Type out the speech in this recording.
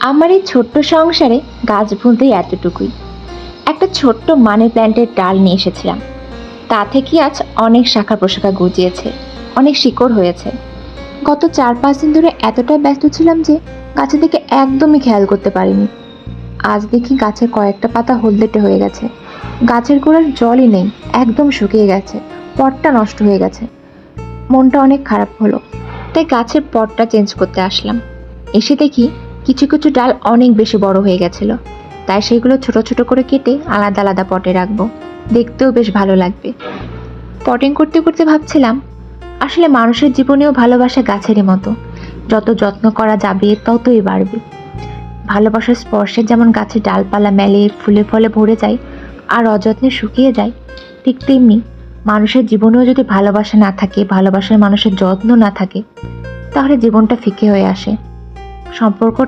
আমার এই ছোট্ট সংসারে গাছ বলতে এতটুকুই। একটা ছোট্ট মানি প্ল্যান্টের ডাল নিয়ে এসেছিলাম। তা থেকে আজ অনেক শাখা প্রশাখা গজিয়েছে, অনেক শিকড় হয়েছে। গত 4-5 দিন ধরে এতটা ব্যস্ত ছিলাম যে গাছের দিকে একদমই খেয়াল করতে পারিনি। আজ দেখি গাছের কয়েকটা পাতা হলদেটে হয়ে গেছে। গাছের গোড়ার জলই নেই, একদম শুকিয়ে গেছে, পটটা নষ্ট হয়ে গেছে। মনটা অনেক খারাপ হলো, তাই গাছের পটটা চেঞ্জ করতে আসলাম। এসে দেখি কিছু কিছু ডাল অনেক বেশি বড় হয়ে গেছিল, তাই সেগুলো ছোট ছোট করে কেটে আলাদা আলাদা পটে রাখবো, দেখতেও বেশ ভালো লাগবে। পটিং করতে করতে ভাবছিলাম, আসলে মানুষের জীবনেও ভালোবাসা গাছেরই মতো, যত যত্ন করা যাবে ততই বাড়বে। ভালোবাসার স্পর্শে যেমন গাছের ডালপালা মেলে, ফুলে ফলে ভরে যায় আর অযত্নে শুকিয়ে যায়, ঠিক তেমনি মানুষের জীবনেও যদি ভালোবাসা না থাকে, ভালোবাসার মানুষের যত্ন না থাকে, তাহলে জীবনটা ফিকে হয়ে আসে। সম্পর্কটা